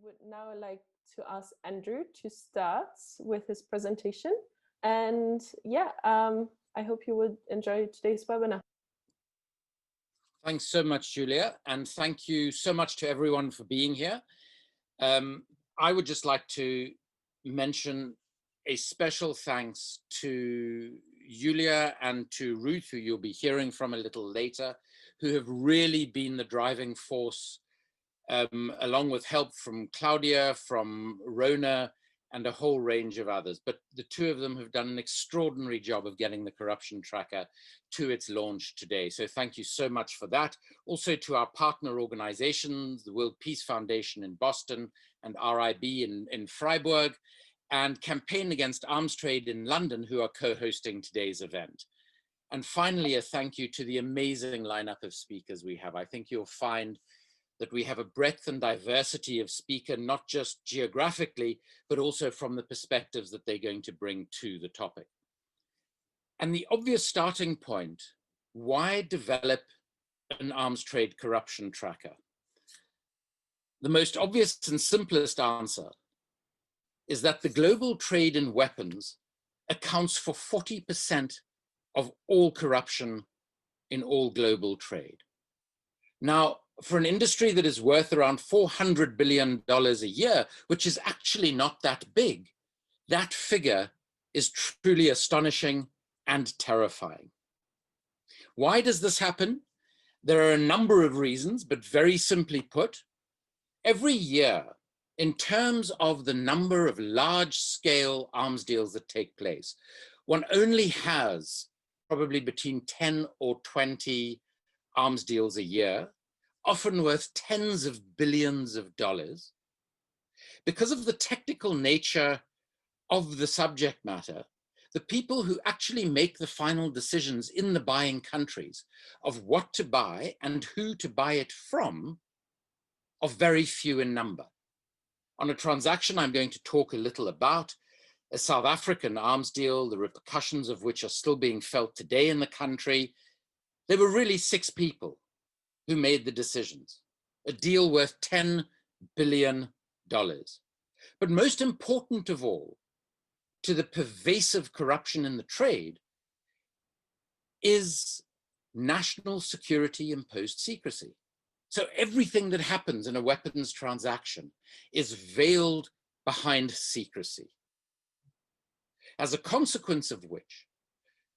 would now like to ask Andrew to start with his presentation. And yeah, I hope you would enjoy today's webinar. Thanks so much, Julia, and thank you so much to everyone for being here. I would just like to mention a special thanks to Julia and to Ruth, who you'll be hearing from a little later, who have really been the driving force, along with help from Claudia, from Rohde, and a whole range of others. But the two of them have done an extraordinary job of getting the corruption tracker to its launch today. So thank you so much for that. Also to our partner organizations, the World Peace Foundation in Boston and RIB in Freiburg, and Campaign Against Arms Trade in London, who are co-hosting today's event. And finally, a thank you to the amazing lineup of speakers we have. I think you'll find that we have a breadth and diversity of speaker, not just geographically, but also from the perspectives that they're going to bring to the topic. And the obvious starting point, why develop an arms trade corruption tracker? The most obvious and simplest answer is that the global trade in weapons accounts for 40% of all corruption in all global trade. Now, for an industry that is worth around $400 billion a year, which is actually not that big, that figure is truly astonishing and terrifying. Why does this happen? There are a number of reasons, but very simply put, every year, in terms of the number of large-scale arms deals that take place, one only has probably between 10 or 20 arms deals a year, often worth tens of billions of dollars. Because of the technical nature of the subject matter, the people who actually make the final decisions in the buying countries of what to buy and who to buy it from are very few in number. On a transaction I'm going to talk a little about, a South African arms deal, the repercussions of which are still being felt today in the country, there were really 6 people who made the decisions, a deal worth $10 billion. But most important of all, to the pervasive corruption in the trade is national security imposed secrecy. So everything that happens in a weapons transaction is veiled behind secrecy. As a consequence of which,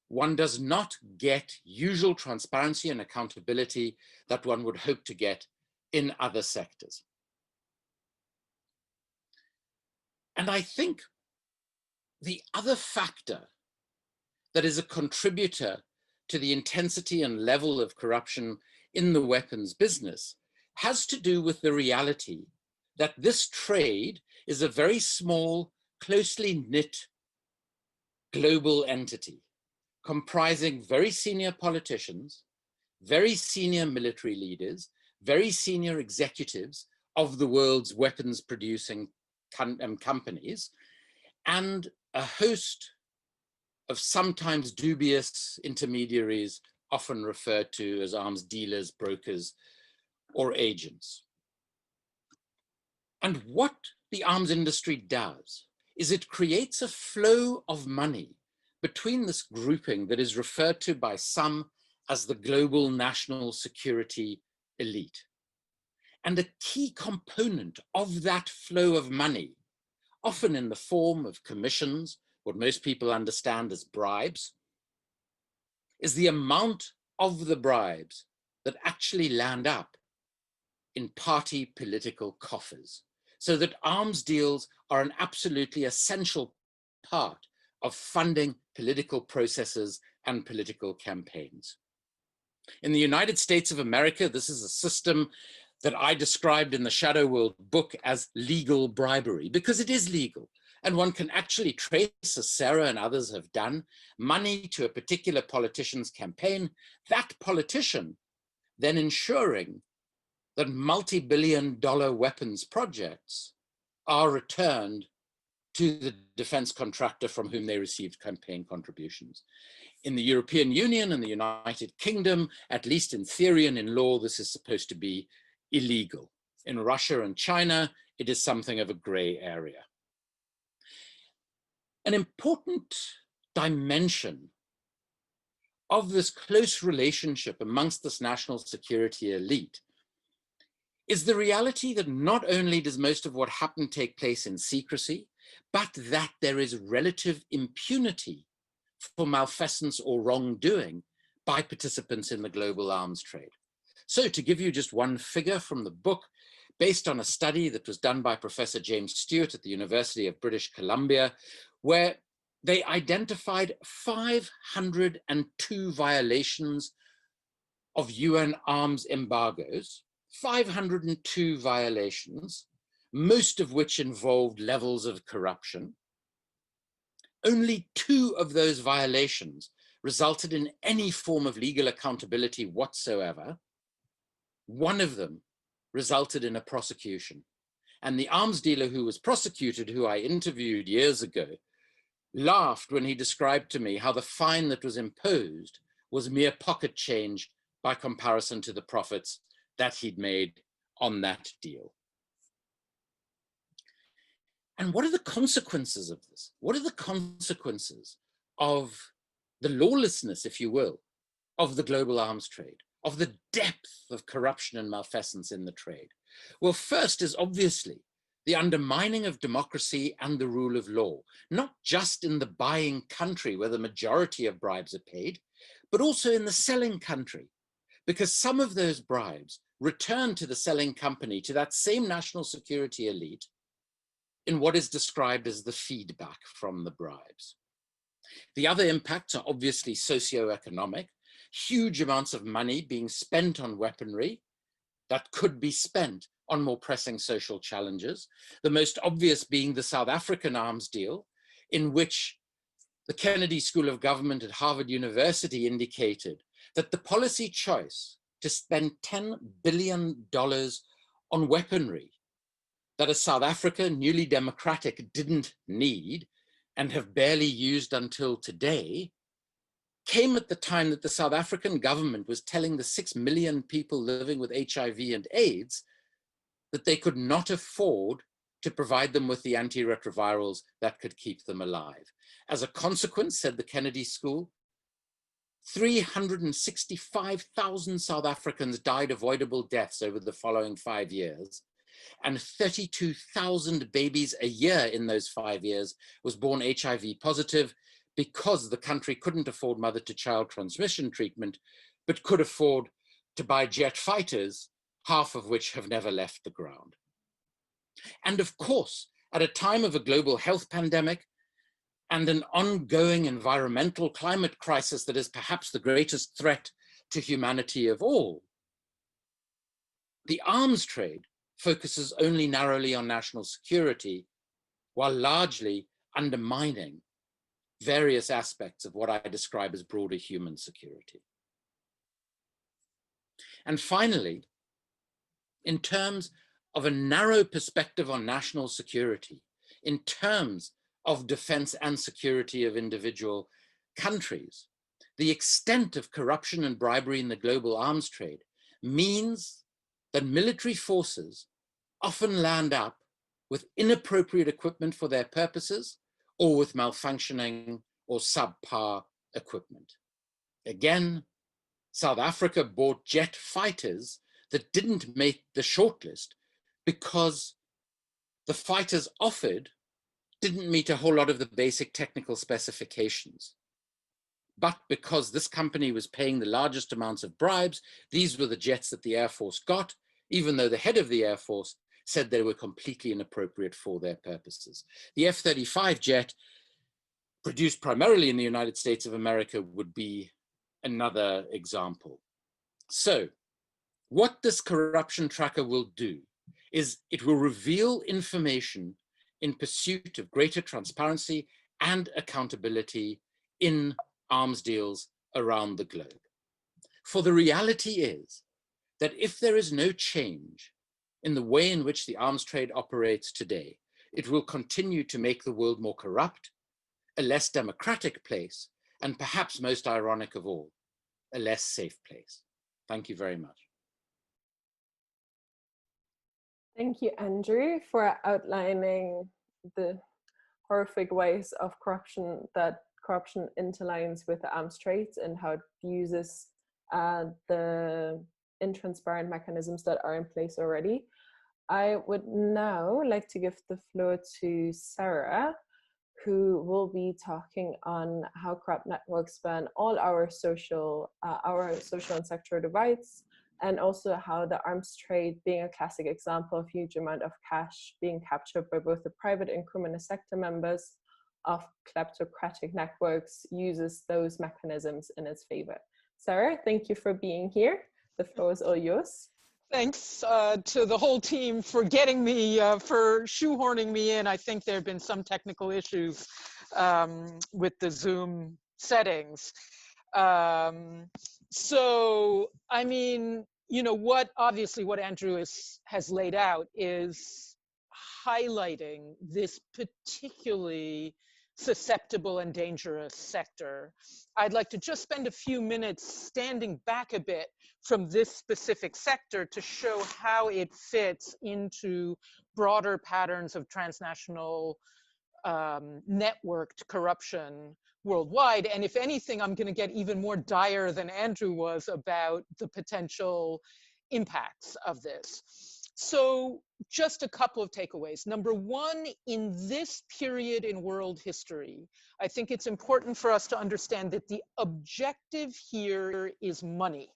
one does not get usual transparency and accountability that one would hope to get in other sectors. And I think the other factor that is a contributor to the intensity and level of corruption in the weapons business has to do with the reality that this trade is a very small, closely knit global entity, comprising very senior politicians, very senior military leaders, very senior executives of the world's weapons producing companies, and a host of sometimes dubious intermediaries, often referred to as arms dealers, brokers, or agents. And what the arms industry does is it creates a flow of money between this grouping that is referred to by some as the global national security elite. And a key component of that flow of money, often in the form of commissions, what most people understand as bribes, is the amount of the bribes that actually land up in party political coffers, so that arms deals are an absolutely essential part of funding political processes and political campaigns. In the United States of America, this is a system that I described in the Shadow World book as legal bribery, because it is legal. And one can actually trace, as Sarah and others have done, money to a particular politician's campaign, that politician then ensuring that multi-billion-dollar weapons projects are returned to the defense contractor from whom they received campaign contributions. In the European Union and the United Kingdom, at least in theory and in law, this is supposed to be illegal. In Russia and China, it is something of a gray area. An important dimension of this close relationship amongst this national security elite is the reality that not only does most of what happened take place in secrecy, but that there is relative impunity for malfeasance or wrongdoing by participants in the global arms trade. So to give you just one figure from the book, based on a study that was done by Professor James Stewart at the University of British Columbia, where they identified 502 violations of UN arms embargoes, 502 violations, most of which involved levels of corruption. Only 2 of those violations resulted in any form of legal accountability whatsoever. 1 of them resulted in a prosecution. And the arms dealer who was prosecuted, who I interviewed years ago, laughed when he described to me how the fine that was imposed was mere pocket change by comparison to the profits that he'd made on that deal. And what are the consequences of this? What are the consequences of the lawlessness, if you will, of the global arms trade, of the depth of corruption and malfeasance in the trade? Well, first is obviously the undermining of democracy and the rule of law, not just in the buying country where the majority of bribes are paid, but also in the selling country, because some of those bribes return to the selling company, to that same national security elite, in what is described as the feedback from the bribes. The other impacts are obviously socioeconomic, huge amounts of money being spent on weaponry that could be spent on more pressing social challenges, the most obvious being the South African arms deal, in which the Kennedy School of Government at Harvard University indicated that the policy choice to spend $10 billion on weaponry that a South Africa, newly democratic, didn't need and have barely used until today, came at the time that the South African government was telling the 6 million people living with HIV and AIDS that they could not afford to provide them with the antiretrovirals that could keep them alive. As a consequence, said the Kennedy School, 365,000 South Africans died avoidable deaths over the following 5 years, and 32,000 babies a year in those 5 years was born HIV positive because the country couldn't afford mother-to-child transmission treatment, but could afford to buy jet fighters, half of which have never left the ground. And of course, at a time of a global health pandemic and an ongoing environmental climate crisis that is perhaps the greatest threat to humanity of all, the arms trade focuses only narrowly on national security, while largely undermining various aspects of what I describe as broader human security. And finally, in terms of a narrow perspective on national security, in terms of defense and security of individual countries, the extent of corruption and bribery in the global arms trade means that military forces often land up with inappropriate equipment for their purposes or with malfunctioning or subpar equipment. Again, South Africa bought jet fighters that didn't make the shortlist because the fighters offered didn't meet a whole lot of the basic technical specifications. But because this company was paying the largest amounts of bribes, these were the jets that the Air Force got, even though the head of the Air Force said they were completely inappropriate for their purposes. The F-35 jet, produced primarily in the United States of America, would be another example. So what this corruption tracker will do is it will reveal information in pursuit of greater transparency and accountability in arms deals around the globe. For the reality is that if there is no change in the way in which the arms trade operates today, it will continue to make the world more corrupt, a less democratic place, and perhaps most ironic of all, a less safe place. Thank you very much. Thank you, Andrew, for outlining the horrific ways of corruption that corruption interlines with the arms trade and how it uses the intransparent mechanisms that are in place already. I would now like to give the floor to Sarah, who will be talking on how corrupt networks span all our social and sectoral divides, and also how the arms trade, being a classic example of huge amount of cash being captured by both the private and criminal sector members of kleptocratic networks, uses those mechanisms in its favor. Sarah, thank you for being here. The floor is all yours. Thanks to the whole team for getting me, for shoehorning me in. I think there have been some technical issues with the Zoom settings. So, I mean, you know, obviously what Andrew has laid out is highlighting this particularly susceptible and dangerous sector. I'd like to just spend a few minutes standing back a bit from this specific sector to show how it fits into broader patterns of transnational networked corruption worldwide. And if anything, I'm going to get even more dire than Andrew was about the potential impacts of this. So just a couple of takeaways. Number one, in this period in world history, I think it's important for us to understand that the objective here is money.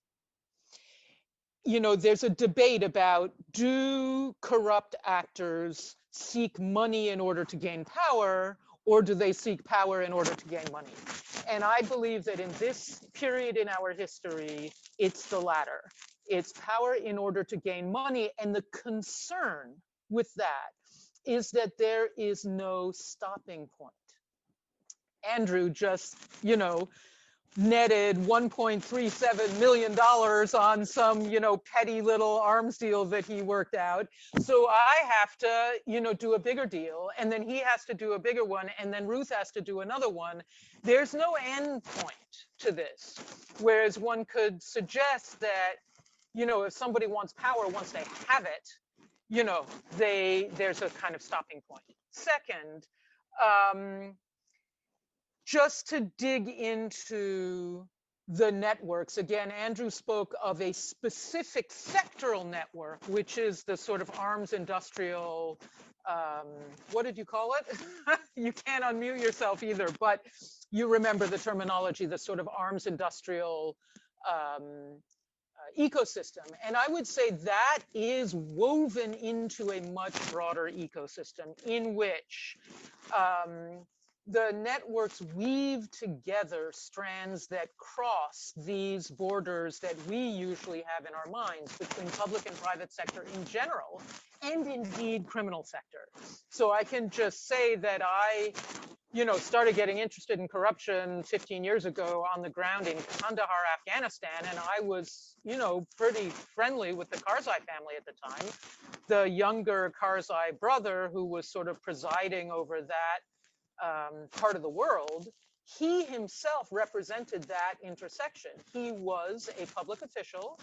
You know, there's a debate about, do corrupt actors seek money in order to gain power, or do they seek power in order to gain money? And I believe that in this period in our history, it's the latter. It's power in order to gain money. And the concern with that is that there is no stopping point. Andrew just, you know, netted $1.37 million on some, you know, petty little arms deal that he worked out. So I have to, you know, do a bigger deal, and then he has to do a bigger one, and then Ruth has to do another one. There's no end point to this. Whereas one could suggest that, you know, if somebody wants power, once they have it, you know, there's a kind of stopping point. Second, just to dig into the networks, again, Andrew spoke of a specific sectoral network, which is the sort of arms industrial, what did you call it? You can't unmute yourself either, but you remember the terminology, the sort of arms industrial ecosystem. And I would say that is woven into a much broader ecosystem in which the networks weave together strands that cross these borders that we usually have in our minds between public and private sector in general, and indeed criminal sector. So I can just say that I, you know, started getting interested in corruption 15 years ago on the ground in Kandahar, Afghanistan, and I was, you know, pretty friendly with the Karzai family at the time. The younger Karzai brother, who was sort of presiding over that part of the world, he himself represented that intersection. He was a public official.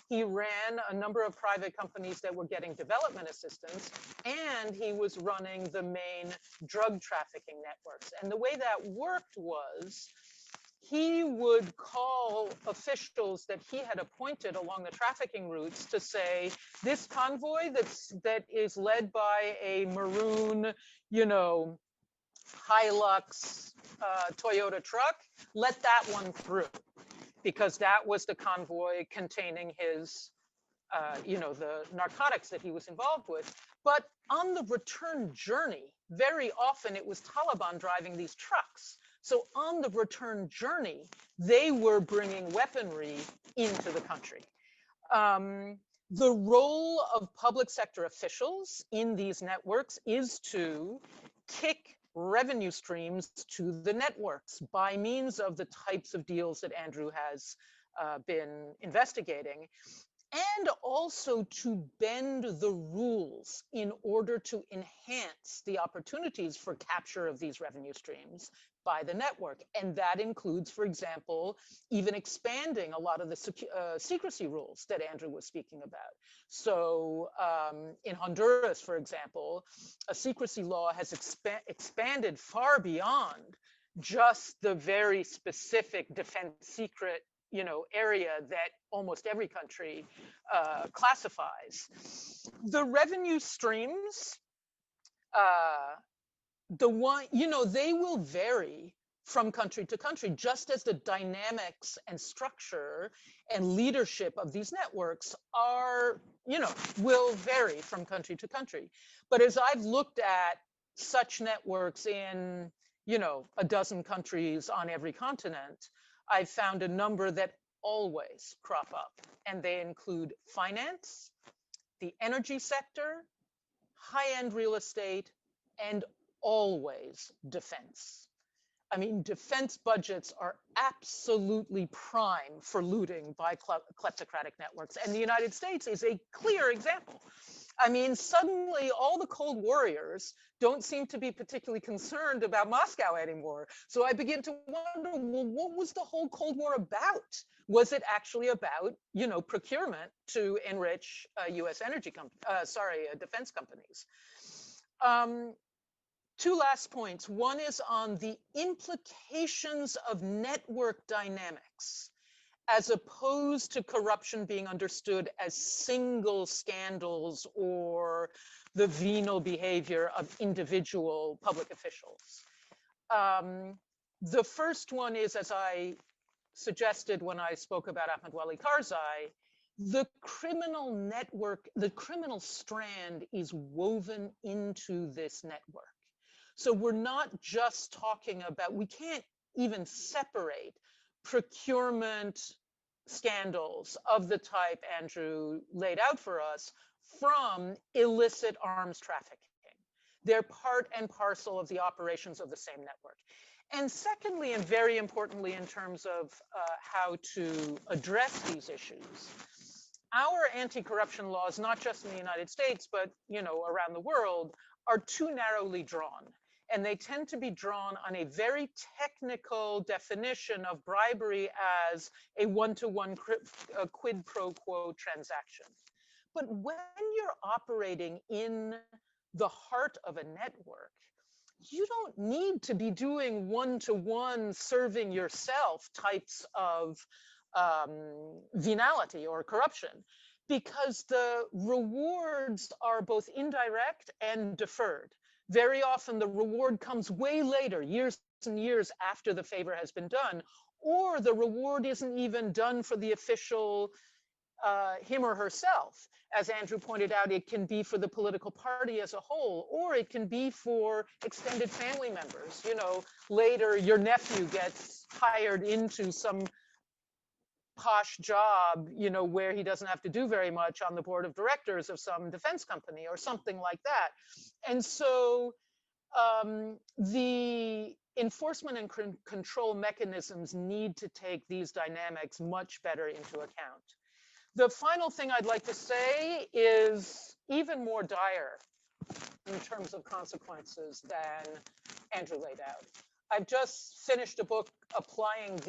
He ran a number of private companies that were getting development assistance, and he was running the main drug trafficking networks. And the way that worked was he would call officials that he had appointed along the trafficking routes to say, this convoy that is led by a maroon, you know, Hilux Toyota truck, let that one through, because that was the convoy containing his, you know, the narcotics that he was involved with. But on the return journey, very often it was Taliban driving these trucks. So on the return journey, they were bringing weaponry into the country. The role of public sector officials in these networks is to kick revenue streams to the networks by means of the types of deals that Andrew has been investigating, and also to bend the rules in order to enhance the opportunities for capture of these revenue streams by the network. And that includes, for example, even expanding a lot of the secrecy rules that Andrew was speaking about. So in Honduras, for example, a secrecy law has expanded far beyond just the very specific defense secret, area that almost every country classifies. The revenue streams, they will vary from country to country, just as the dynamics and structure and leadership of these networks are, will vary from country to country. But as I've looked at such networks in, a dozen countries on every continent, I've found a number that always crop up, and they include finance, the energy sector, high-end real estate, and always defense. I mean, defense budgets are absolutely prime for looting by kleptocratic networks, and the United States is a clear example. I mean, suddenly all the Cold Warriors don't seem to be particularly concerned about Moscow anymore. So I begin to wonder, well, what was the whole Cold War about? Was it actually about, procurement to enrich U.S. defense companies? Two last points. One is on the implications of network dynamics, as opposed to corruption being understood as single scandals or the venal behavior of individual public officials. The first one is, as I suggested when I spoke about Ahmed Wali Karzai, the criminal network, the criminal strand is woven into this network. So we're not just talking about, we can't even separate procurement scandals of the type Andrew laid out for us from illicit arms trafficking. They're part and parcel of the operations of the same network. And secondly, and very importantly in terms of how to address these issues, our anti-corruption laws, not just in the United States, but around the world, are too narrowly drawn. And they tend to be drawn on a very technical definition of bribery as a one-to-one quid pro quo transaction. But when you're operating in the heart of a network, you don't need to be doing one-to-one serving yourself types of venality or corruption, because the rewards are both indirect and deferred. Very often the reward comes way later, years and years after the favor has been done, or the reward isn't even done for the official, him or herself. As Andrew pointed out, it can be for the political party as a whole, or it can be for extended family members. Later your nephew gets hired into some posh job, where he doesn't have to do very much on the board of directors of some defense company or something like that. And so the enforcement and control mechanisms need to take these dynamics much better into account. The final thing I'd like to say is even more dire in terms of consequences than Andrew laid out. I've just finished a book applying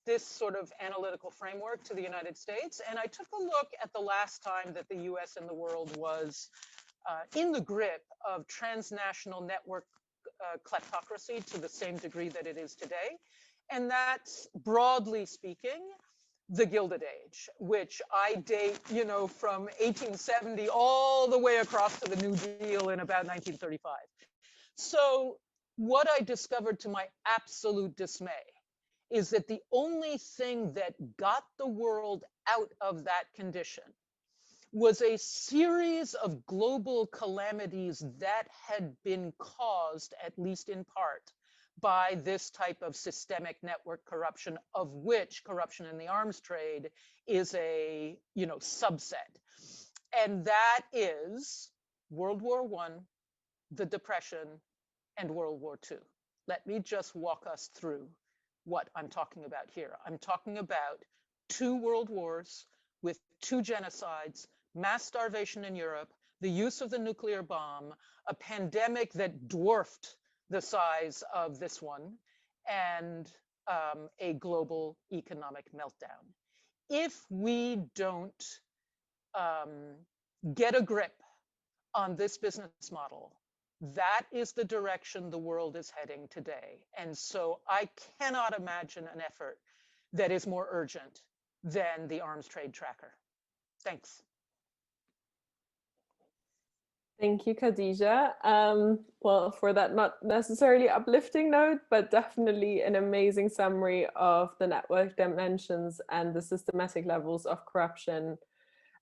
this sort of analytical framework to the United States, and I took a look at the last time that the US and the world was in the grip of transnational network kleptocracy to the same degree that it is today. And that's, broadly speaking, the Gilded Age, which I date, from 1870 all the way across to the New Deal in about 1935. So what I discovered to my absolute dismay is that the only thing that got the world out of that condition was a series of global calamities that had been caused, at least in part, by this type of systemic network corruption, of which corruption in the arms trade is a subset. And that is World War I, the Depression, and World War II. Let me just walk us through what I'm talking about here. I'm talking about 2 world wars with 2 genocides, mass starvation in Europe, the use of the nuclear bomb, a pandemic that dwarfed the size of this one, and a global economic meltdown. If we don't get a grip on this business model, that is the direction the world is heading today. And so I cannot imagine an effort that is more urgent than the arms trade tracker. Thanks. Thank you, Khadija. Well, for that not necessarily uplifting note, but definitely an amazing summary of the network dimensions and the systematic levels of corruption,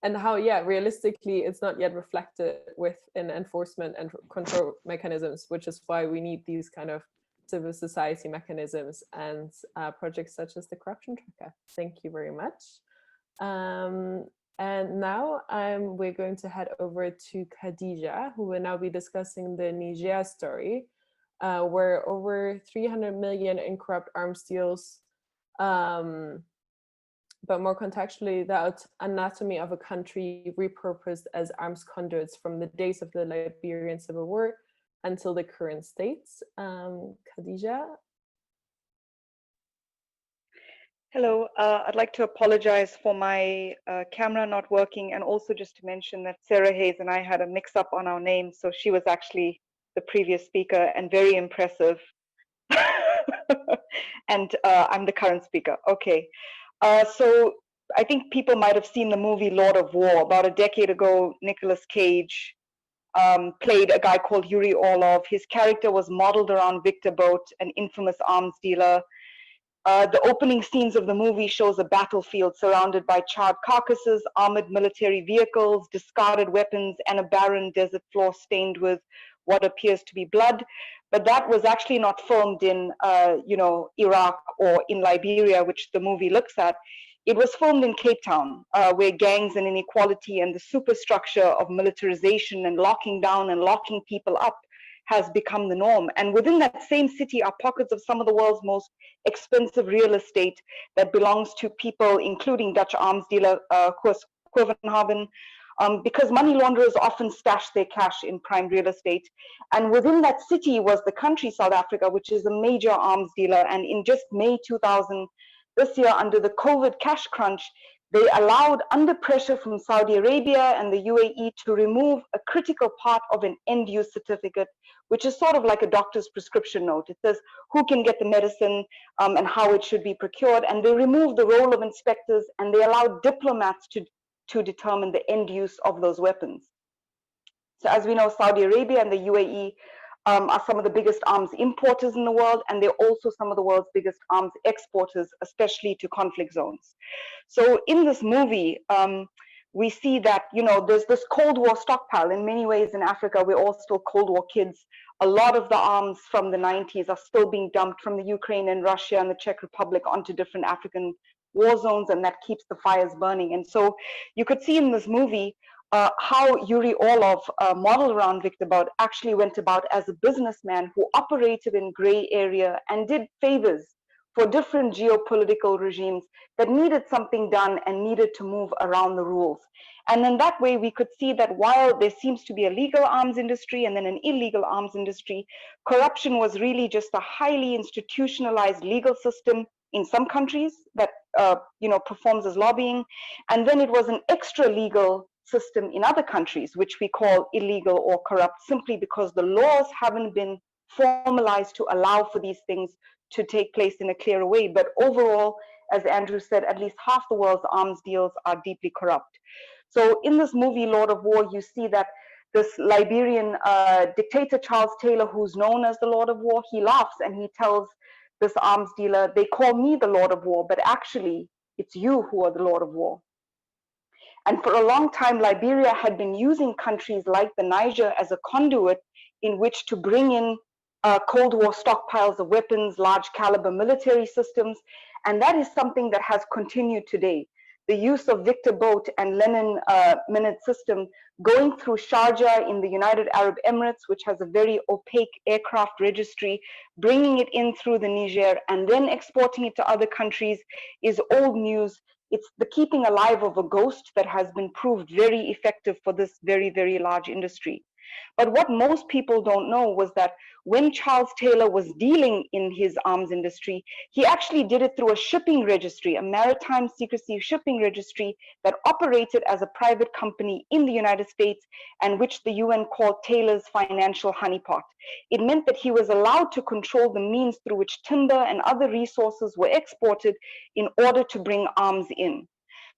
and how, yeah, realistically, it's not yet reflected within enforcement and control mechanisms, which is why we need these kind of civil society mechanisms and projects such as the corruption tracker. Thank you very much. And now we're going to head over to Khadija, who will now be discussing the Niger story, where over 300 million in corrupt arms deals, but more contextually, the anatomy of a country repurposed as arms conduits from the days of the Liberian Civil War until the current states. Khadija? Hello, I'd like to apologize for my camera not working, and also just to mention that Sarah Hayes and I had a mix-up on our names, so she was actually the previous speaker and very impressive. And I'm the current speaker. Okay, so I think people might have seen the movie Lord of War. About a decade ago, Nicolas Cage played a guy called Yuri Orlov. His character was modeled around Victor Bout, an infamous arms dealer. The opening scenes of the movie shows a battlefield surrounded by charred carcasses, armored military vehicles, discarded weapons, and a barren desert floor stained with what appears to be blood. But that was actually not filmed in, Iraq or in Liberia, which the movie looks at. It was filmed in Cape Town, where gangs and inequality and the superstructure of militarization and locking down and locking people up has become the norm. And within that same city are pockets of some of the world's most expensive real estate that belongs to people, including Dutch arms dealer Koevenhaven, because money launderers often stash their cash in prime real estate. And within that city was the country South Africa, which is a major arms dealer. And in just May 2000, this year, under the COVID cash crunch, they allowed, under pressure from Saudi Arabia and the UAE, to remove a critical part of an end-use certificate, which is sort of like a doctor's prescription note. It says who can get the medicine and how it should be procured. And they removed the role of inspectors, and they allowed diplomats to determine the end use of those weapons. So as we know, Saudi Arabia and the UAE are some of the biggest arms importers in the world, and they're also some of the world's biggest arms exporters, especially to conflict zones. So in this movie, we see that, there's this Cold War stockpile. In many ways in Africa, we're all still Cold War kids. A lot of the arms from the 90s are still being dumped from the Ukraine and Russia and the Czech Republic onto different African war zones, and that keeps the fires burning. And so you could see in this movie how Yuri Orlov, modeled around Victor Bout, actually went about as a businessman who operated in gray area and did favors for different geopolitical regimes that needed something done and needed to move around the rules. And in that way, we could see that while there seems to be a legal arms industry and then an illegal arms industry, corruption was really just a highly institutionalized legal system in some countries that performs as lobbying, and then it was an extra legal system in other countries, which we call illegal or corrupt, simply because the laws haven't been formalized to allow for these things to take place in a clearer way. But overall, as Andrew said, at least half the world's arms deals are deeply corrupt. So in this movie, Lord of War, you see that this Liberian dictator, Charles Taylor, who's known as the Lord of War, he laughs and he tells this arms dealer, they call me the Lord of War, but actually it's you who are the Lord of War. And for a long time, Liberia had been using countries like the Niger as a conduit in which to bring in Cold War stockpiles of weapons, large caliber military systems. And that is something that has continued today. The use of Victor Boat and Lenin Minute system going through Sharjah in the United Arab Emirates, which has a very opaque aircraft registry, bringing it in through the Niger and then exporting it to other countries is old news. It's the keeping alive of a ghost that has been proved very effective for this very, very large industry. But what most people don't know was that when Charles Taylor was dealing in his arms industry, he actually did it through a shipping registry, a maritime secrecy shipping registry that operated as a private company in the United States, and which the UN called Taylor's financial honeypot. It meant that he was allowed to control the means through which timber and other resources were exported in order to bring arms in.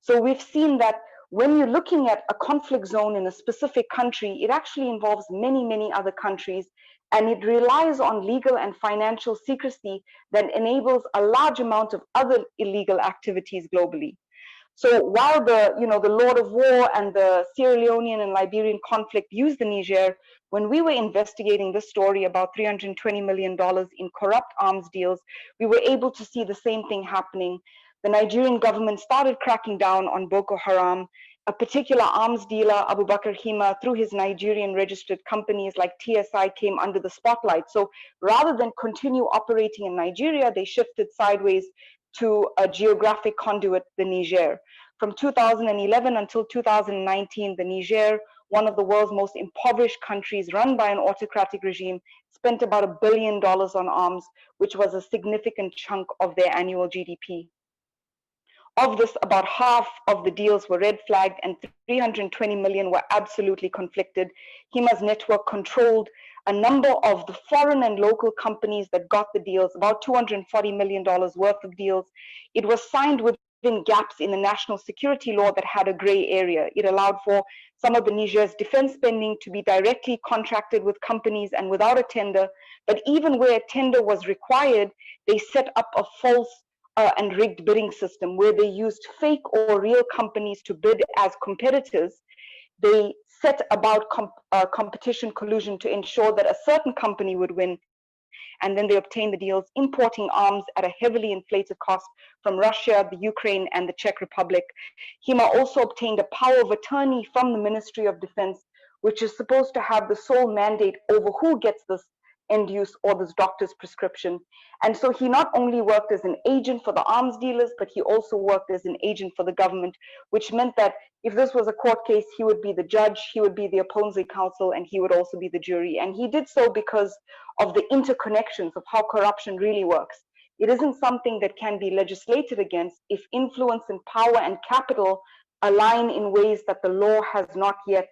So we've seen that when you're looking at a conflict zone in a specific country, it actually involves many, many other countries, and it relies on legal and financial secrecy that enables a large amount of other illegal activities globally. So while the Lord of War and the Sierra Leonean and Liberian conflict used the Niger, when we were investigating this story about $320 million in corrupt arms deals, we were able to see the same thing happening. The Nigerian government started cracking down on Boko Haram. A particular arms dealer, Abu Bakr Hima, through his Nigerian registered companies like TSI, came under the spotlight. So rather than continue operating in Nigeria, they shifted sideways to a geographic conduit, the Niger. From 2011 until 2019, the Niger, one of the world's most impoverished countries run by an autocratic regime, spent about $1 billion on arms, which was a significant chunk of their annual GDP. Of this, about half of the deals were red flagged and 320 million were absolutely conflicted. Hima's network controlled a number of the foreign and local companies that got the deals, about $240 million worth of deals. It was signed within gaps in the national security law that had a gray area. It allowed for some of the Niger's defense spending to be directly contracted with companies and without a tender. But even where a tender was required, they set up a false and rigged bidding system where they used fake or real companies to bid as competitors. They set about competition collusion to ensure that a certain company would win, and then they obtained the deals, importing arms at a heavily inflated cost from Russia, the Ukraine, and the Czech Republic. Hima also obtained a power of attorney from the Ministry of Defense, which is supposed to have the sole mandate over who gets this end use or this doctor's prescription. And so he not only worked as an agent for the arms dealers, but he also worked as an agent for the government, which meant that if this was a court case, he would be the judge, he would be the opposing counsel, and he would also be the jury. And he did so because of the interconnections of how corruption really works. It isn't something that can be legislated against if influence and power and capital align in ways that the law has not yet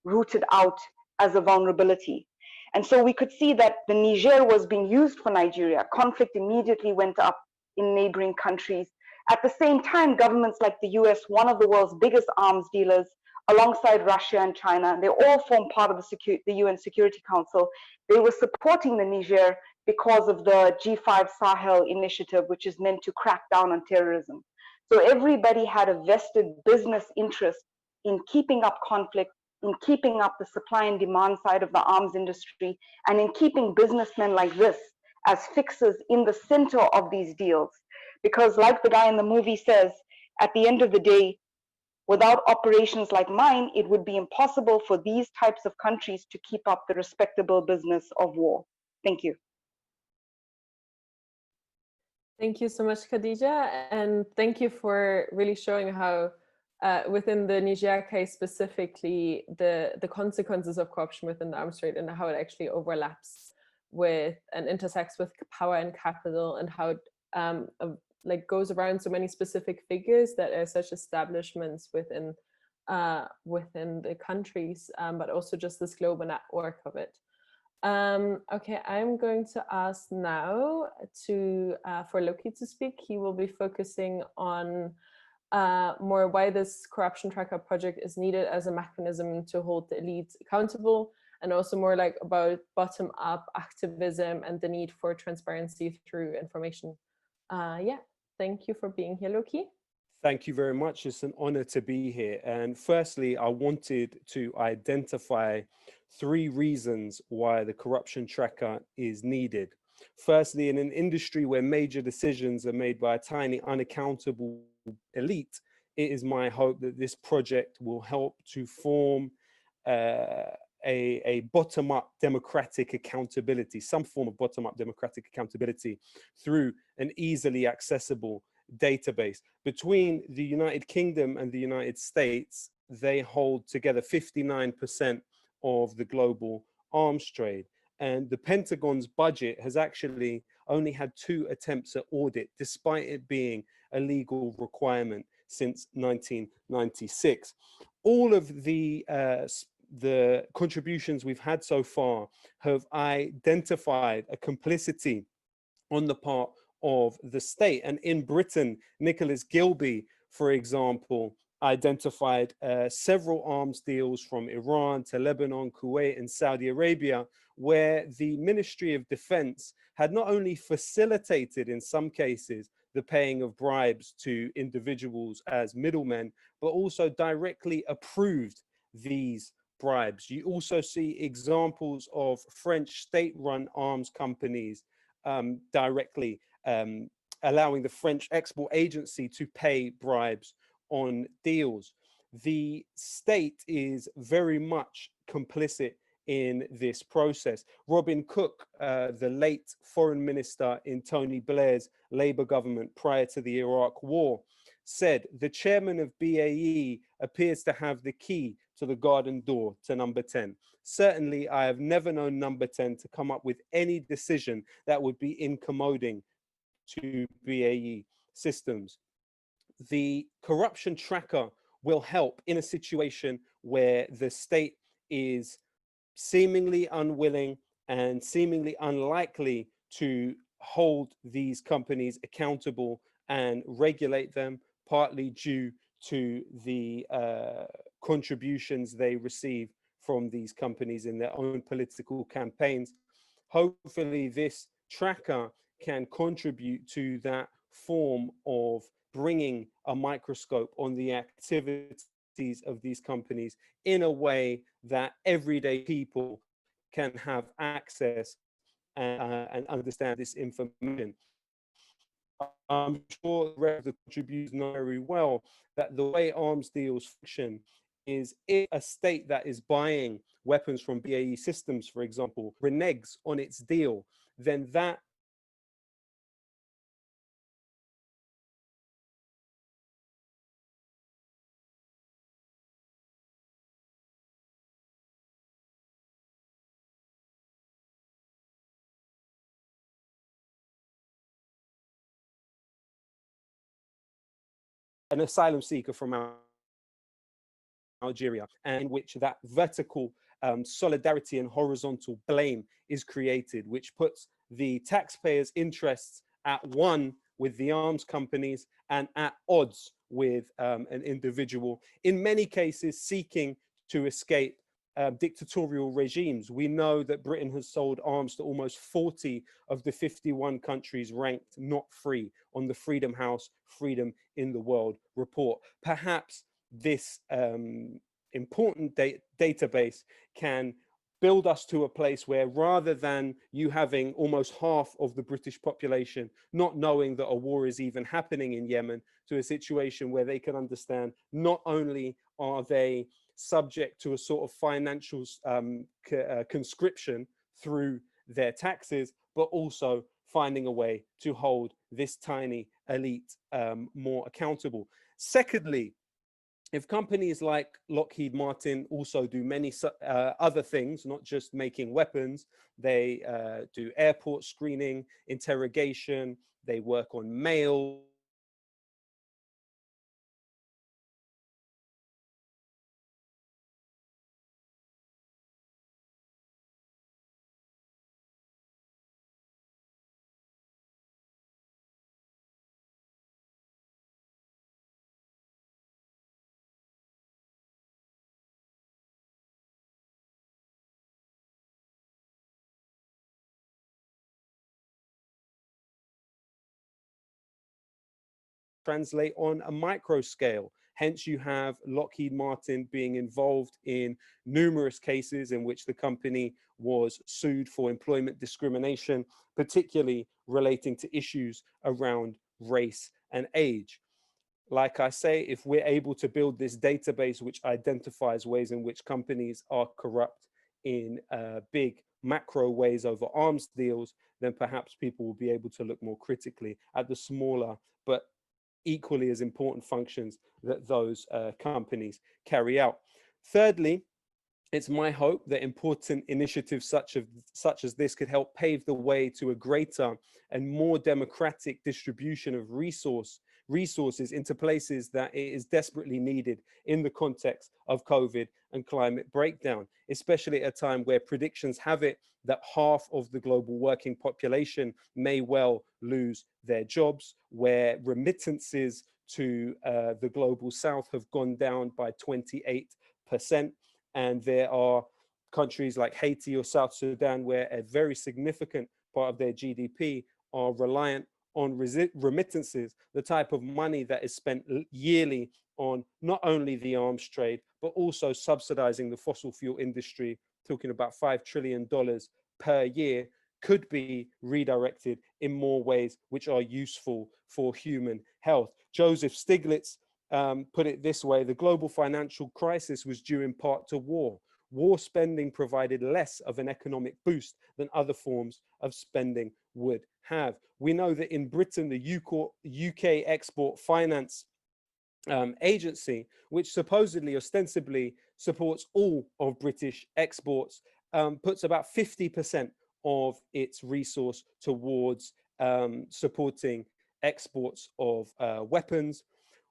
rooted out as a vulnerability. And so we could see that the Niger was being used for Nigeria. Conflict immediately went up in neighboring countries. At the same time, governments like the US, one of the world's biggest arms dealers, alongside Russia and China, they all form part of the UN Security Council. They were supporting the Niger because of the G5 Sahel initiative, which is meant to crack down on terrorism. So everybody had a vested business interest in keeping up conflict, in keeping up the supply and demand side of the arms industry, and in keeping businessmen like this as fixers in the center of these deals. Because like the guy in the movie says, at the end of the day, without operations like mine, it would be impossible for these types of countries to keep up the respectable business of war. Thank you. Thank you so much, Khadija. And thank you for really showing how within the Niger case specifically, the consequences of corruption within the arms trade and how it actually overlaps with and intersects with power and capital, and how it like goes around so many specific figures that are such establishments within the countries, but also just this global network of it. Okay, I'm going to ask now for Lowkey to speak. He will be focusing on more why this corruption tracker project is needed as a mechanism to hold the elite accountable, and also more like about bottom-up activism and the need for transparency through information. Yeah, thank you for being here, Lowkey. Thank you very much. It's an honor to be here. And firstly, I wanted to identify 3 reasons why the corruption tracker is needed. Firstly, in an industry where major decisions are made by a tiny, unaccountable elite, it is my hope that this project will help to form a bottom-up democratic accountability, some form of bottom-up democratic accountability through an easily accessible database. Between the United Kingdom and the United States, they hold together 59% of the global arms trade. And the Pentagon's budget has actually only had 2 attempts at audit, despite it being a legal requirement since 1996. All of the contributions we've had so far have identified a complicity on the part of the state. And in Britain, Nicholas Gilby, for example, identified several arms deals from Iran to Lebanon, Kuwait, and Saudi Arabia, where the Ministry of Defense had not only facilitated, in some cases, the paying of bribes to individuals as middlemen, but also directly approved these bribes. You also see examples of French state-run arms companies directly allowing the French export agency to pay bribes on deals. The state is very much complicit in this process. Robin Cook, the late foreign minister in Tony Blair's Labour government prior to the Iraq War, said the chairman of BAE appears to have the key to the garden door to number 10. Certainly, I have never known number 10 to come up with any decision that would be incommoding to BAE Systems. The corruption tracker will help in a situation where the state is seemingly unwilling and seemingly unlikely to hold these companies accountable and regulate them, partly due to the contributions they receive from these companies in their own political campaigns. Hopefully this tracker can contribute to that form of bringing a microscope on the activities of these companies in a way that everyday people can have access and understand this information. I'm sure the contributors know very well that the way arms deals function is if a state that is buying weapons from BAE Systems, for example, reneges on its deal, then that an asylum seeker from Algeria, and in which that vertical solidarity and horizontal blame is created, which puts the taxpayers' interests at one with the arms companies and at odds with an individual, in many cases seeking to escape dictatorial regimes. We know that Britain has sold arms to almost 40 of the 51 countries ranked not free on the Freedom House Freedom in the World report. Perhaps this important database can build us to a place where, rather than you having almost half of the British population not knowing that a war is even happening in Yemen, to a situation where they can understand not only are they subject to a sort of financial conscription through their taxes, but also finding a way to hold this tiny elite more accountable. Secondly, if companies like Lockheed Martin also do many other things, not just making weapons, they do airport screening, interrogation, they work on mail, translate on a micro scale. Hence, you have Lockheed Martin being involved in numerous cases in which the company was sued for employment discrimination, particularly relating to issues around race and age. Like I say, if we're able to build this database which identifies ways in which companies are corrupt in big macro ways over arms deals, then perhaps people will be able to look more critically at the smaller but equally as important functions that those companies carry out. Thirdly, It's my hope that important initiatives such as this could help pave the way to a greater and more democratic distribution of resources into places that it is desperately needed in the context of COVID and climate breakdown, especially at a time where predictions have it that half of the global working population may well lose their jobs, where remittances to the global south have gone down by 28%. And there are countries like Haiti or South Sudan where a very significant part of their GDP are reliant on remittances, the type of money that is spent yearly on not only the arms trade, but also subsidizing the fossil fuel industry, talking about $5 trillion per year, could be redirected in more ways which are useful for human health. Joseph Stiglitz put it this way: the global financial crisis was due in part to war. War spending provided less of an economic boost than other forms of spending would have. We know that in Britain, the UK Export Finance Agency, which supposedly, ostensibly supports all of British exports, puts about 50% of its resource towards supporting exports of weapons.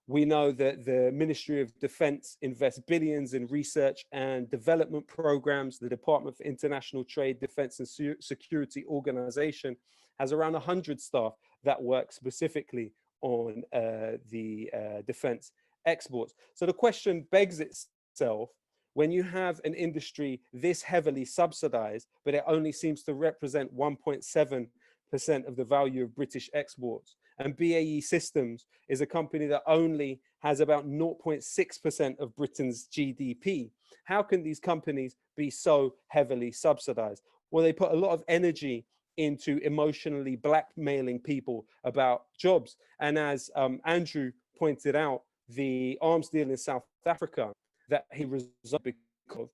We know that the Ministry of Defense invests billions in research and development programs. The Department for International Trade, Defense and Security Organization has around 100 staff that work specifically on the defense exports. So the question begs itself: when you have an industry this heavily subsidized, but it only seems to represent 1.7% of the value of British exports, and BAE Systems is a company that only has about 0.6% of Britain's GDP. How can these companies be so heavily subsidized? Well, they put a lot of energy into emotionally blackmailing people about jobs. And as Andrew pointed out, the arms deal in South Africa that he resigned because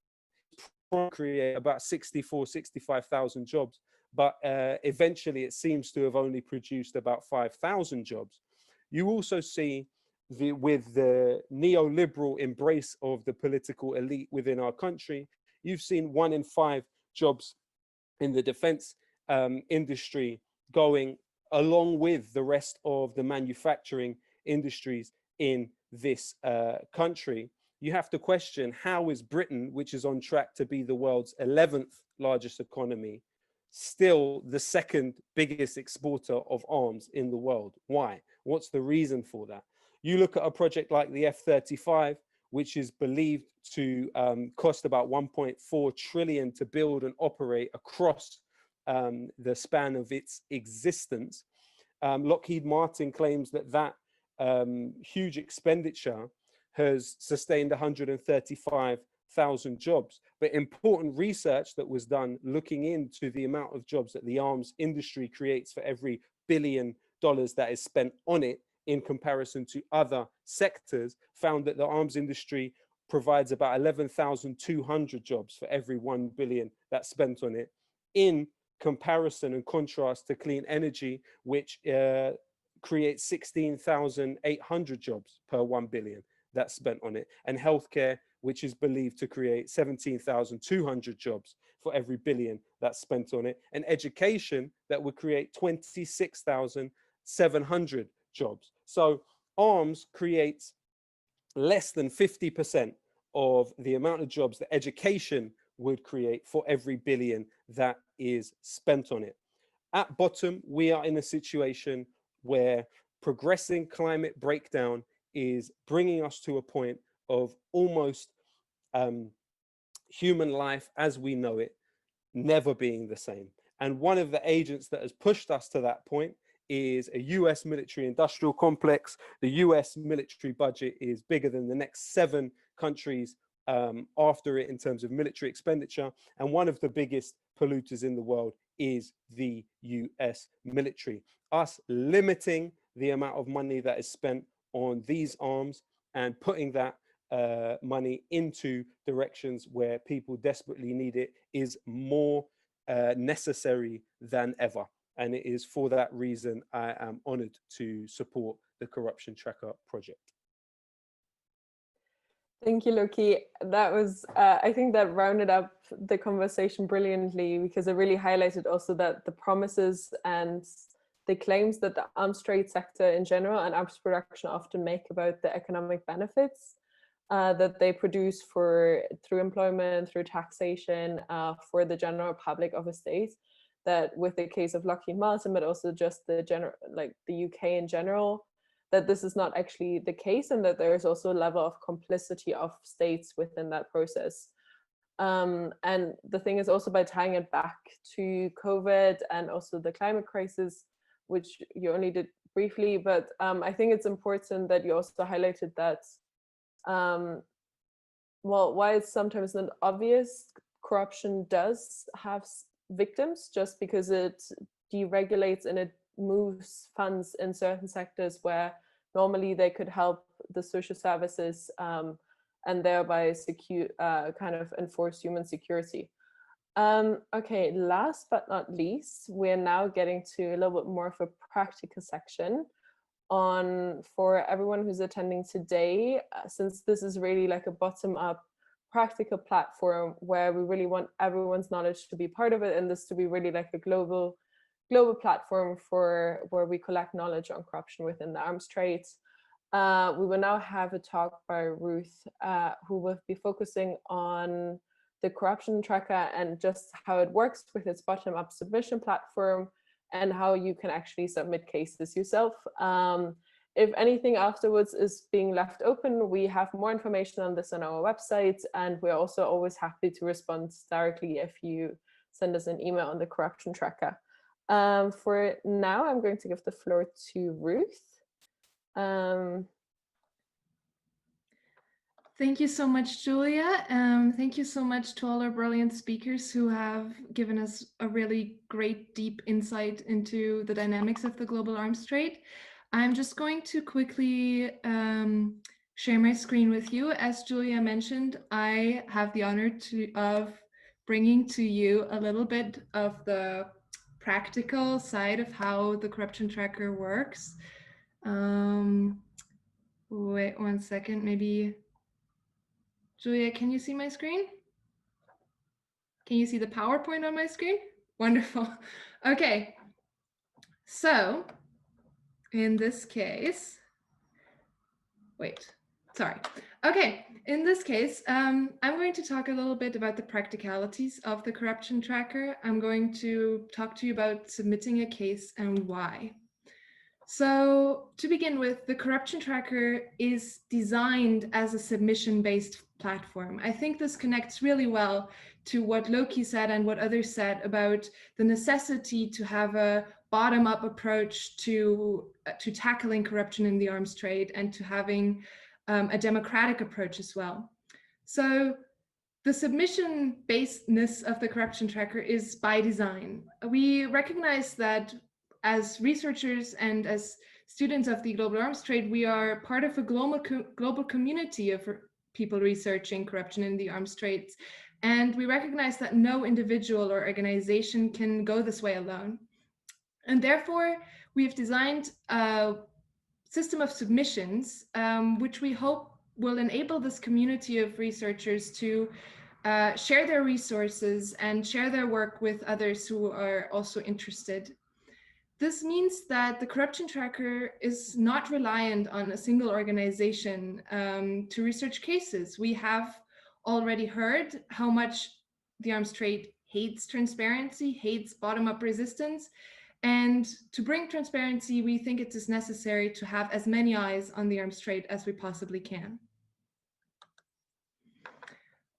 create about 65,000 jobs, but eventually it seems to have only produced about 5,000 jobs. You also see with the neoliberal embrace of the political elite within our country, you've seen 1 in 5 jobs in the defense industry going along with the rest of the manufacturing industries in this country. You have to question, how is Britain, which is on track to be the world's 11th largest economy, still the second biggest exporter of arms in the world? Why? What's the reason for that? You look at a project like the F-35, which is believed to cost about 1.4 trillion to build and operate across the span of its existence. Lockheed Martin claims that that huge expenditure has sustained 135,000 jobs. But important research that was done looking into the amount of jobs that the arms industry creates for every $1 billion that is spent on it in comparison to other sectors found that the arms industry provides about 11,200 jobs for every 1 billion that's spent on it, in comparison and contrast to clean energy, which creates 16,800 jobs per 1 billion that's spent on it, and healthcare, which is believed to create 17,200 jobs for every billion that's spent on it, and education that would create 26,700 jobs. So arms creates less than 50% of the amount of jobs that education would create for every billion that is spent on it. At bottom, we are in a situation where progressing climate breakdown is bringing us to a point of almost human life as we know it never being the same. And one of the agents that has pushed us to that point is a US military industrial complex. The US military budget is bigger than the next 7 countries after it in terms of military expenditure. And one of the biggest polluters in the world is the US military. Us limiting the amount of money that is spent on these arms and putting that money into directions where people desperately need it is more necessary than ever. And it is for that reason I am honored to support the Corruption Tracker project. Thank you, Lowkey. That was, I think that rounded up the conversation brilliantly, because it really highlighted also that the promises and the claims that the arms trade sector in general and arms production often make about the economic benefits that they produce through employment, through taxation, for the general public of a state, that with the case of Lockheed Martin, but also just the UK in general, that this is not actually the case, and that there is also a level of complicity of states within that process. And the thing is also, by tying it back to COVID and also the climate crisis, which you only did briefly, but I think it's important that you also highlighted that, well, why it's sometimes not obvious, corruption does have victims, just because it deregulates and it moves funds in certain sectors where normally they could help the social services and thereby kind of enforce human security. Okay, last but not least, we're now getting to a little bit more of a practical section for everyone who's attending today, since this is really like a bottom-up practical platform where we really want everyone's knowledge to be part of it, and this to be really like a global platform where we collect knowledge on corruption within the arms trade. We will now have a talk by Ruth, who will be focusing on the corruption tracker and just how it works with its bottom-up submission platform, and how you can actually submit cases yourself. If anything afterwards is being left open, we have more information on this on our website, and we're also always happy to respond directly if you send us an email on the corruption tracker. For now, I'm going to give the floor to Ruth. Thank you so much, Julia. Thank you so much to all our brilliant speakers who have given us a really great deep insight into the dynamics of the global arms trade. I'm just going to quickly share my screen with you. As Julia mentioned, I have the honor of bringing to you a little bit of the practical side of how the corruption tracker works. Wait 1 second, maybe. Julia, can you see my screen? Can you see the PowerPoint on my screen? Wonderful. Okay. So in this case, Okay, in this case, I'm going to talk a little bit about the practicalities of the corruption tracker. I'm going to talk to you about submitting a case and why. So to begin with, the corruption tracker is designed as a submission-based platform. I think this connects really well to what Lowkey said and what others said about the necessity to have a bottom-up approach to tackling corruption in the arms trade, and to having a democratic approach as well. So the submission-basedness of the corruption tracker is by design. We recognize that as researchers and as students of the global arms trade, we are part of a global community of people researching corruption in the arms trades. And we recognize that no individual or organization can go this way alone. And therefore, we've designed a system of submissions, which we hope will enable this community of researchers to share their resources and share their work with others who are also interested. This means that the corruption tracker is not reliant on a single organization to research cases. We have already heard how much the arms trade hates transparency, hates bottom-up resistance. And to bring transparency, we think it is necessary to have as many eyes on the arms trade as we possibly can.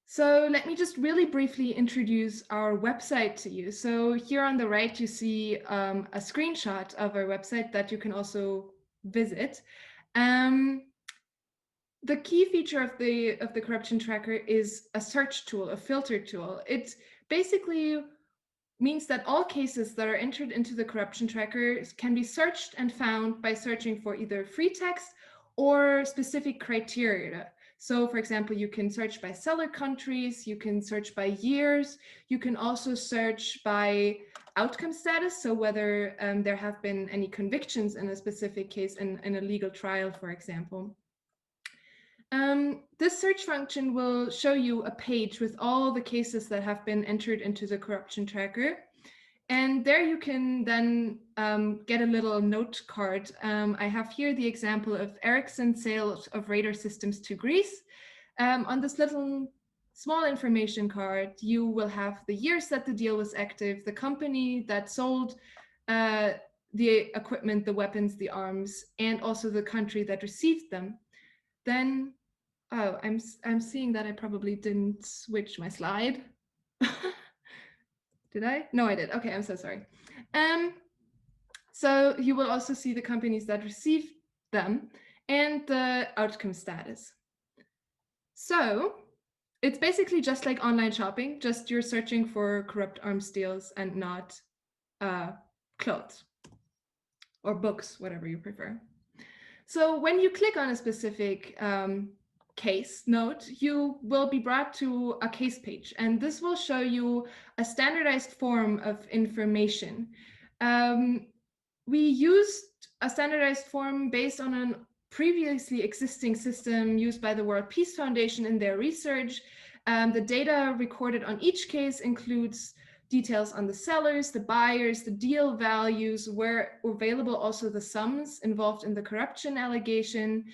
So let me just really briefly introduce our website to you. So here on the right, you see a screenshot of our website that you can also visit. The key feature of the corruption tracker is a search tool, a filter tool. It basically means that all cases that are entered into the corruption tracker can be searched and found by searching for either free text or specific criteria. So for example, you can search by seller countries, you can search by years, you can also search by outcome status, so whether there have been any convictions in a specific case in a legal trial, for example. This search function will show you a page with all the cases that have been entered into the corruption tracker. And there you can then get a little note card. I have here the example of Ericsson's sale of radar systems to Greece. On this little small information card, you will have the years that the deal was active, the company that sold the equipment, the weapons, the arms, and also the country that received them. Then, oh, I'm seeing that I probably didn't switch my slide. Did I? No, I did. Okay, I'm so sorry. So you will also see the companies that received them and the outcome status. So it's basically just like online shopping, just you're searching for corrupt arms deals and not clothes or books, whatever you prefer. So when you click on a specific case note, you will be brought to a case page, and this will show you a standardized form of information. We used a standardized form based on a previously existing system used by the World Peace Foundation in their research. The data recorded on each case includes details on the sellers, the buyers, the deal values, where available also the sums involved in the corruption allegation,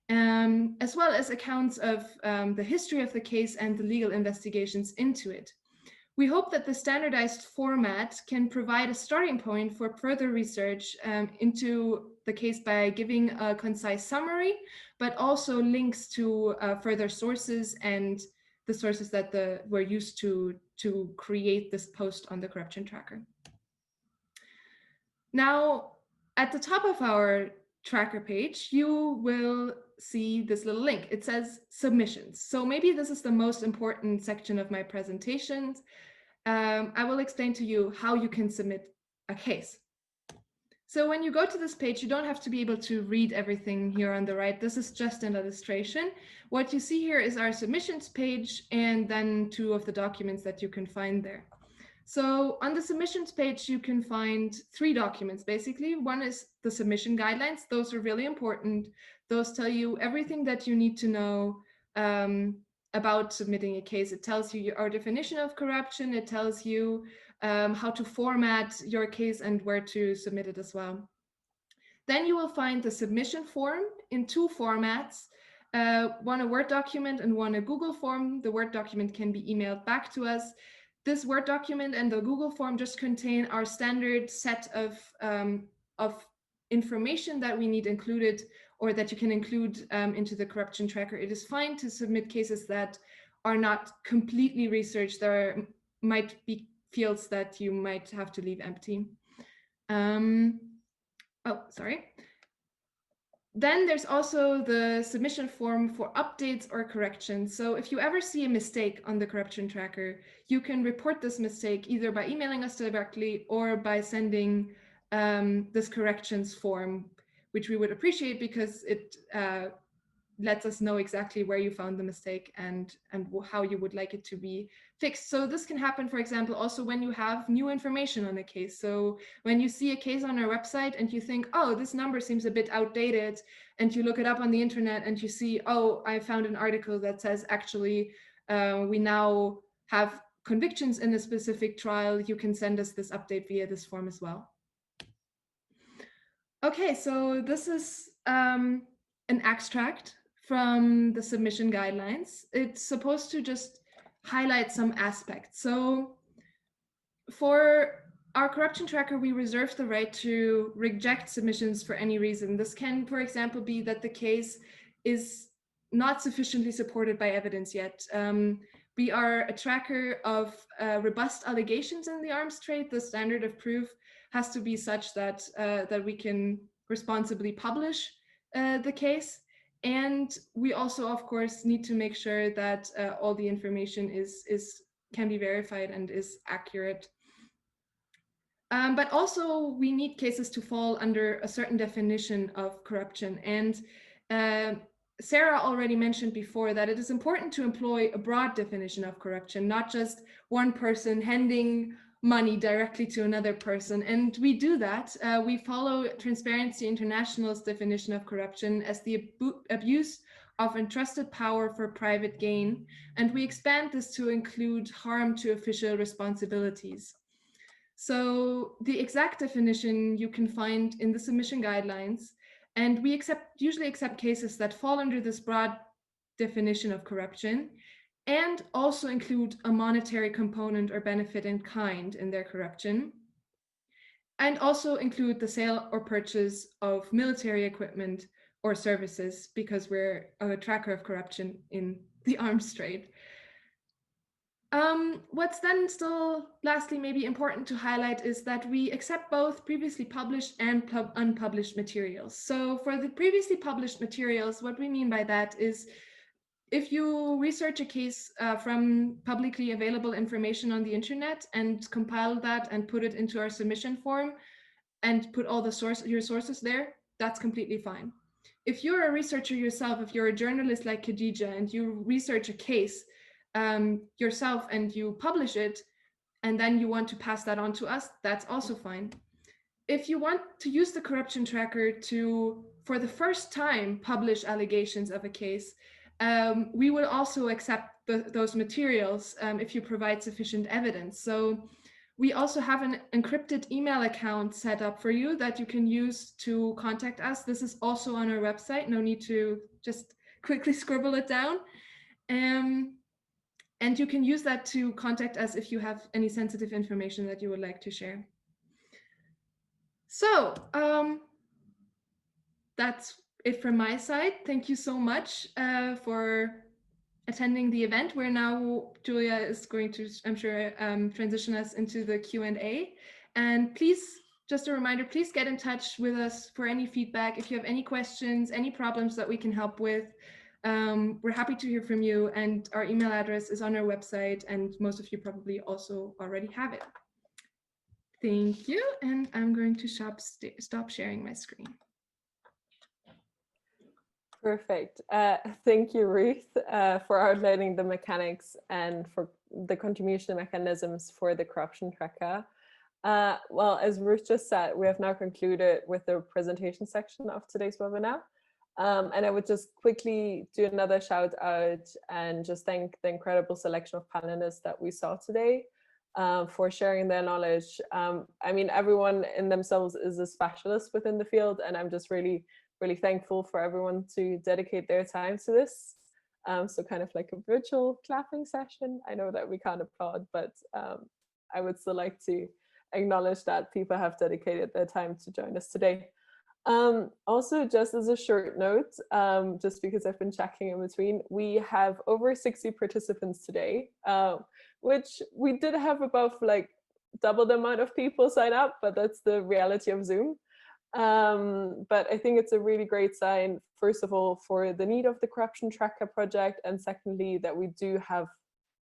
as well as accounts of the history of the case and the legal investigations into it. We hope that the standardized format can provide a starting point for further research into the case by giving a concise summary, but also links to further sources and the sources that were used to create this post on the corruption tracker. Now, at the top of our tracker page, you will see this little link. It says submissions. So maybe this is the most important section of my presentations. I will explain to you how you can submit a case. So when you go to this page, you don't have to be able to read everything here on the right. This is just an illustration. What you see here is our submissions page and then two of the documents that you can find there. So on the submissions page, you can find three documents, basically. One is the submission guidelines. Those are really important. Those tell you everything that you need to know about submitting a case. It tells you our definition of corruption. It tells you how to format your case and where to submit it as well. Then you will find the submission form in two formats, one a Word document and one a Google form. The Word document can be emailed back to us. This Word document and the Google form just contain our standard set of information that we need included or that you can include into the corruption tracker. It is fine to submit cases that are not completely researched. There might be fields that you might have to leave empty. Oh, sorry. Then there's also the submission form for updates or corrections. So if you ever see a mistake on the corruption tracker, you can report this mistake either by emailing us directly or by sending this corrections form, which we would appreciate because it lets us know exactly where you found the mistake and how you would like it to be fixed. So this can happen, for example, also when you have new information on a case. So when you see a case on our website and you think, oh, this number seems a bit outdated, and you look it up on the internet and you see, oh, I found an article that says actually we now have convictions in a specific trial, you can send us this update via this form as well. Okay, so this is an extract from the submission guidelines. It's supposed to just highlight some aspects. So for our corruption tracker, we reserve the right to reject submissions for any reason. This can, for example, be that the case is not sufficiently supported by evidence yet. We are a tracker of robust allegations in the arms trade. The standard of proof has to be such that that we can responsibly publish the case. And we also, of course, need to make sure that all the information can be verified and is accurate. But also, we need cases to fall under a certain definition of corruption. And Sarah already mentioned before that it is important to employ a broad definition of corruption, not just one person handing money directly to another person. And we do that. We follow Transparency International's definition of corruption as the abuse of entrusted power for private gain, and we expand this to include harm to official responsibilities. So the exact definition you can find in the submission guidelines, and we usually accept cases that fall under this broad definition of corruption, and also include a monetary component or benefit in kind in their corruption, and also include the sale or purchase of military equipment or services, because we're a tracker of corruption in the arms trade. What's then still lastly maybe important to highlight is that we accept both previously published and unpublished materials. So for the previously published materials, what we mean by that is if you research a case from publicly available information on the internet and compile that and put it into our submission form and put all the your sources there, that's completely fine. If you're a researcher yourself, if you're a journalist like Khadija and you research a case yourself and you publish it, and then you want to pass that on to us, that's also fine. If you want to use the corruption tracker to, for the first time, publish allegations of a case, we will also accept those materials if you provide sufficient evidence. So we also have an encrypted email account set up for you that you can use to contact us. This is also on our website. No need to just quickly scribble it down. And you can use that to contact us if you have any sensitive information that you would like to share. So that's it from my side. Thank you so much for attending the event. Where now Julia is going to, I'm sure, transition us into the Q&A. And please, just a reminder, please get in touch with us for any feedback. If you have any questions, any problems that we can help with, we're happy to hear from you, and our email address is on our website, and most of you probably also already have it. Thank you, and I'm going to stop sharing my screen. Perfect. Thank you, Ruth, for outlining the mechanics and for the contribution mechanisms for the corruption tracker. Well, as Ruth just said, we have now concluded with the presentation section of today's webinar. And I would just quickly do another shout out and just thank the incredible selection of panelists that we saw today for sharing their knowledge. I mean, everyone in themselves is a specialist within the field, and I'm just really thankful for everyone to dedicate their time to this. So kind of like a virtual clapping session. I know that we can't applaud, but I would still like to acknowledge that people have dedicated their time to join us today. Also, just as a short note, just because I've been checking in between, we have over 60 participants today, which we did have about like double the amount of people sign up, but that's the reality of Zoom. But I think it's a really great sign, first of all, for the need of the corruption tracker project, and secondly, that we do have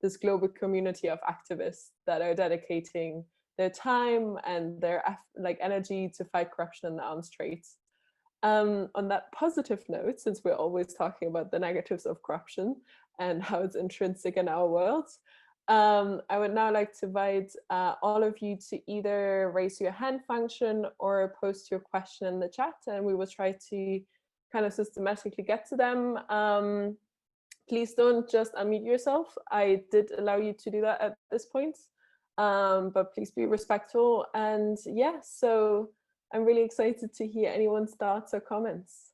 this global community of activists that are dedicating their time and their energy to fight corruption in the arms trade. On that positive note, since we're always talking about the negatives of corruption and how it's intrinsic in our world, I would now like to invite all of you to either raise your hand function or post your question in the chat, and we will try to kind of systematically get to them. Please don't just unmute yourself. I did allow you to do that at this point, but please be respectful. And yeah, so I'm really excited to hear anyone's thoughts or comments.